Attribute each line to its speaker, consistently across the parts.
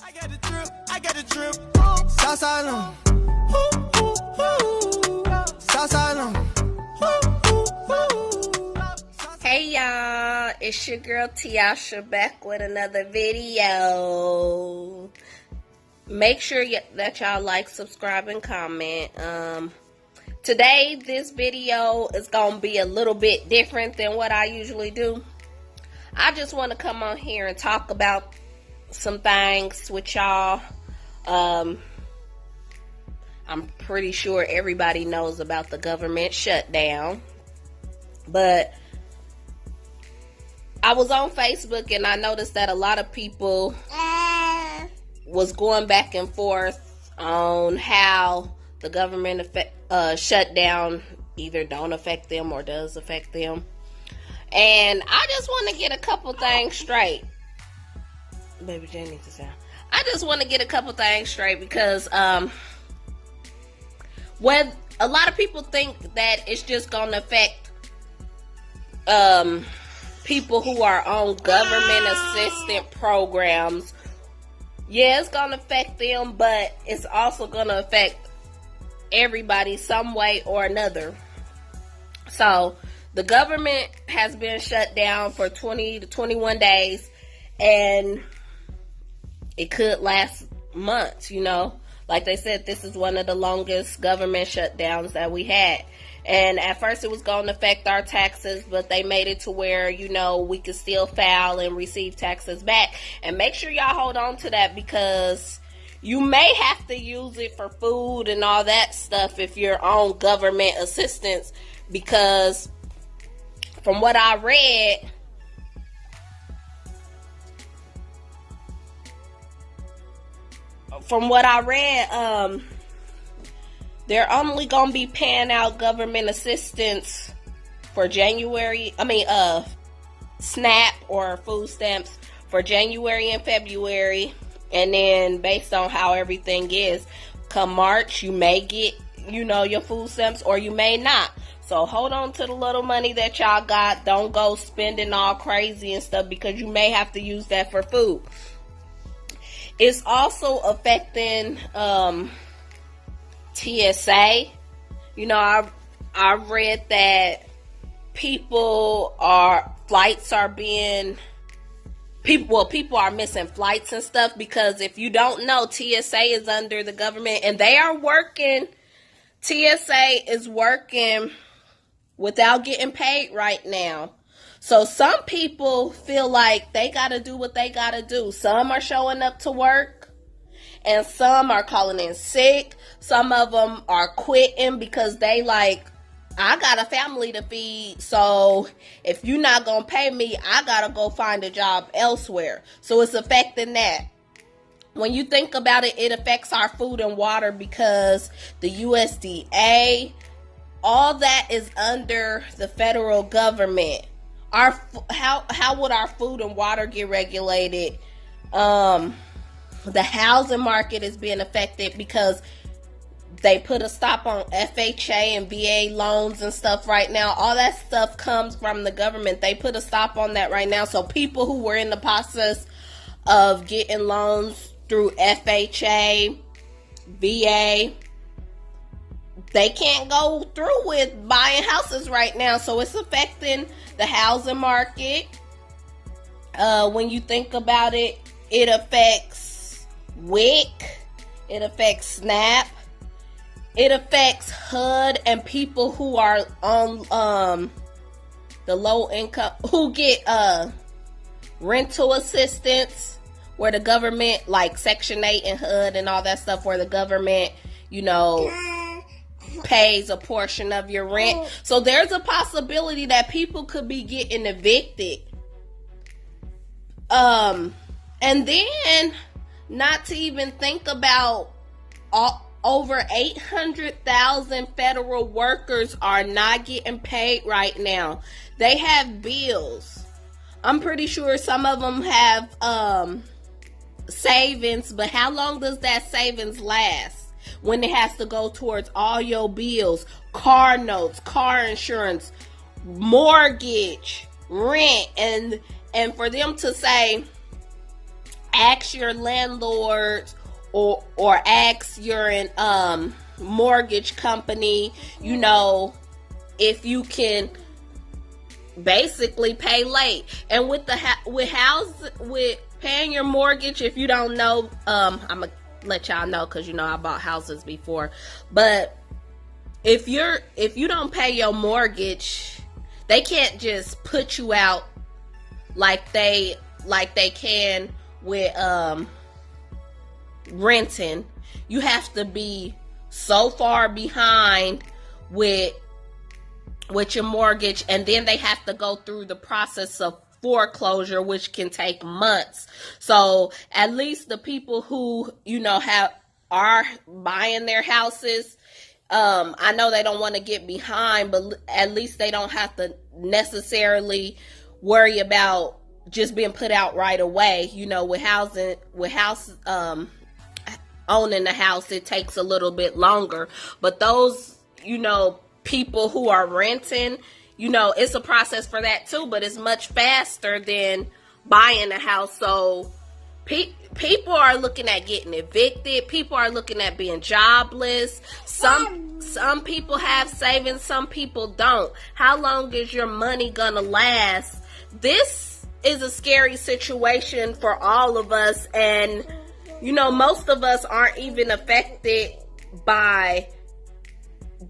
Speaker 1: I got the drip, I got the drip. Southside on. Southside on.
Speaker 2: Hey y'all, it's your girl Teosha back with another video. Make sure that y'all like, subscribe, and comment. Today, this video is going to be a little bit different than what I usually do. I just want to come on here and talk about some things with y'all. I'm pretty sure everybody knows about the government shutdown. But I was on Facebook and I noticed that a lot of people was going back and forth on how the government shutdown either don't affect them or does affect them. And I just want to get a couple things straight. Baby J needs to sound. I just want to get a couple things straight because when a lot of people think that it's just going to affect people who are on government assistance programs. Yeah, it's going to affect them, but it's also going to affect everybody some way or another. So the government has been shut down for 20 to 21 days, and it could last months, you know. Like they said, this is one of the longest government shutdowns that we had. And at first it was going to affect our taxes, but they made it to where, you know, we could still file and receive taxes back. And make sure y'all hold on to that, because you may have to use it for food and all that stuff if you're on government assistance, because from what I read, they're only gonna be paying out government assistance for January. SNAP or food stamps for January and February, and then based on how everything is, come March, you may get, you know, your food stamps or you may not. So hold on to the little money that y'all got. Don't go spending all crazy and stuff, because you may have to use that for food. It's also affecting TSA. You know, I read that people are missing flights and stuff, because if you don't know, TSA is under the government and they are working. TSA is working without getting paid right now. So some people feel like they got to do what they got to do. Some are showing up to work and some are calling in sick. Some of them are quitting because they like, I got a family to feed, so if you're not going to pay me, I got to go find a job elsewhere. So it's affecting that. When you think about it, it affects our food and water, because the USDA, all that is under the federal government. How would our food and water get regulated? The housing market is being affected because they put a stop on FHA and VA loans and stuff right now. All that stuff comes from the government. They put a stop on that right now. So people who were in the process of getting loans through FHA, VA, they can't go through with buying houses right now. So it's affecting the housing market. When you think about it, it affects WIC, it affects SNAP, it affects HUD and people who are on the low income, who get rental assistance, where the government, like Section 8 and HUD and all that stuff, where the government, you know, pays a portion of your rent. So there's a possibility that people could be getting evicted. And then, not to even think about over 800,000 federal workers are not getting paid right now. They have bills. I'm pretty sure some of them have savings, but how long does that savings last when it has to go towards all your bills, car notes, car insurance, mortgage, rent, and for them to say ask your landlord or ask your mortgage company, you know, if you can basically pay late. And with paying your mortgage, if you don't know, I'm gonna let y'all know, because you know I bought houses before. But if you don't pay your mortgage, they can't just put you out like they can with renting. You have to be so far behind with your mortgage, and then they have to go through the process of foreclosure, which can take months. So at least the people who, you know, are buying their houses, I know they don't want to get behind, but at least they don't have to necessarily worry about just being put out right away. You know, owning the house, it takes a little bit longer. But those, you know, people who are renting, you know, it's a process for that too, but it's much faster than buying a house. So people are looking at getting evicted. People are looking at being jobless. Some people have savings, some people don't. How long is your money gonna last? This is a scary situation for all of us, and you know, most of us aren't even affected by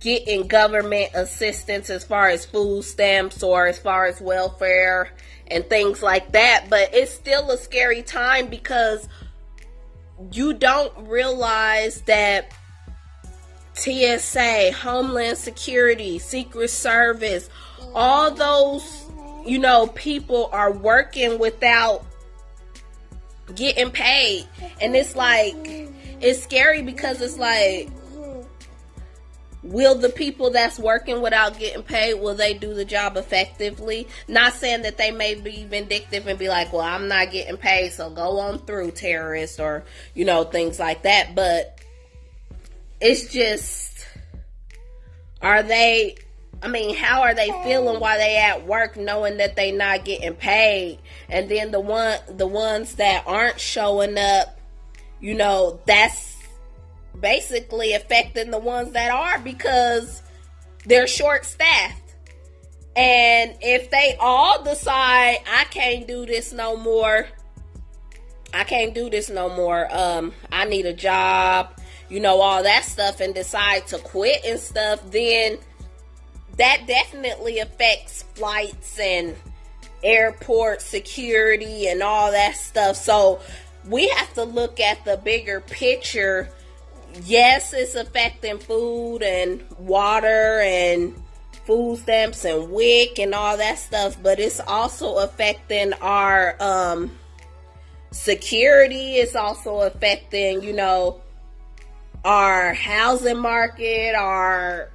Speaker 2: getting government assistance as far as food stamps or as far as welfare and things like that. But it's still a scary time, because you don't realize that TSA, Homeland Security, Secret Service, all those, you know, people are working without getting paid. And it's like, it's scary, because it's like, will the people that's working without getting paid, will they do the job effectively? Not saying that they may be vindictive and be like, well, I'm not getting paid, so go on through, terrorists, or, you know, things like that. But it's just, how are they feeling while they at work, knowing that they not getting paid? And then the ones that aren't showing up, you know, that's basically affecting the ones that are, because they're short staffed. And if they all decide, I can't do this no more, I need a job, you know, all that stuff, and decide to quit and stuff, then that definitely affects flights and airport security and all that stuff. So we have to look at the bigger picture. Yes, it's affecting food and water and food stamps and WIC and all that stuff, but it's also affecting our security. It's also affecting, you know, our housing market, our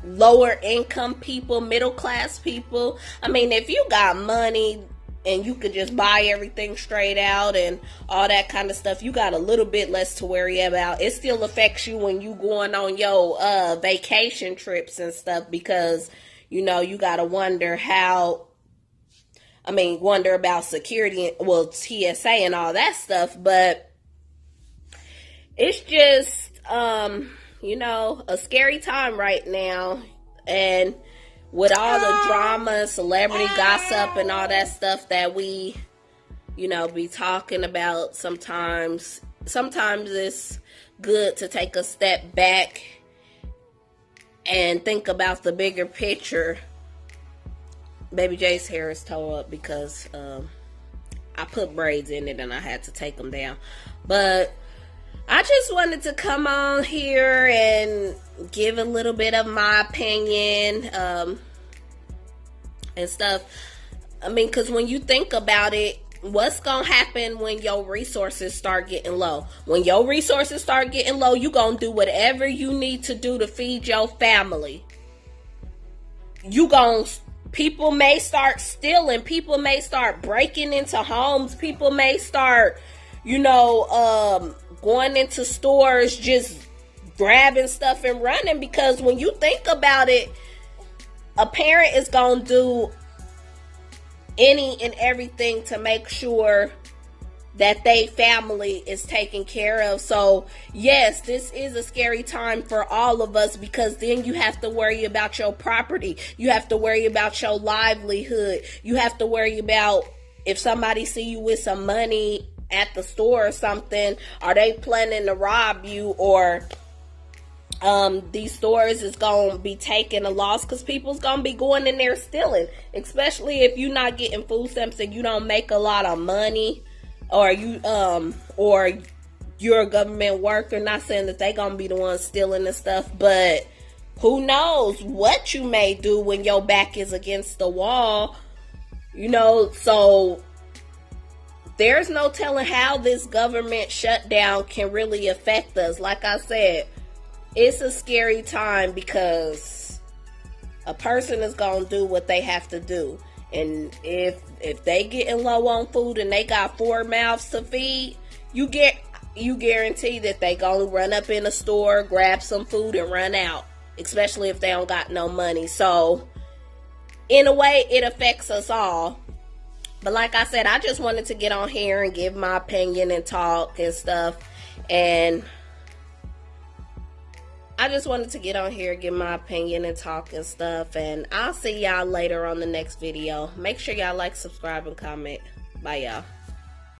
Speaker 2: lower income people, middle class people. I mean, if you got money and you could just buy everything straight out and all that kind of stuff, you got a little bit less to worry about. It still affects you when you going on your vacation trips and stuff, because, you know, you got to wonder about security, well, TSA and all that stuff. But it's just, you know, a scary time right now. And with all the drama, celebrity gossip, and all that stuff that we, you know, be talking about, sometimes it's good to take a step back and think about the bigger picture. Baby J's hair is towed up because I put braids in it and I had to take them down. But I just wanted to come on here and give a little bit of my opinion and stuff. I mean, because when you think about it, what's going to happen when your resources start getting low? When your resources start getting low, you're going to do whatever you need to do to feed your family. People may start stealing. People may start breaking into homes. People may start, you know, going into stores, just grabbing stuff and running. Because when you think about it, a parent is going to do any and everything to make sure that they family is taken care of. So yes, this is a scary time for all of us, because then you have to worry about your property, you have to worry about your livelihood, you have to worry about if somebody see you with some money at the store or something, are they planning to rob you, or these stores is gonna be taking a loss because people's gonna be going in there stealing, especially if you're not getting food stamps and you don't make a lot of money, or you're a government worker. Not saying that they gonna be the ones stealing and stuff, but who knows what you may do when your back is against the wall, so there's no telling how this government shutdown can really affect us. Like I said, it's a scary time because a person is gonna do what they have to do. And if they getting low on food and they got 4 mouths to feed, you guarantee that they gonna run up in a store, grab some food, and run out. Especially if they don't got no money. So, in a way, it affects us all. But like I said, I just wanted to get on here and give my opinion and talk and stuff. And I just wanted to get on here, give my opinion and talk and stuff. And I'll see y'all later on the next video. Make sure y'all like, subscribe, and comment. Bye, y'all.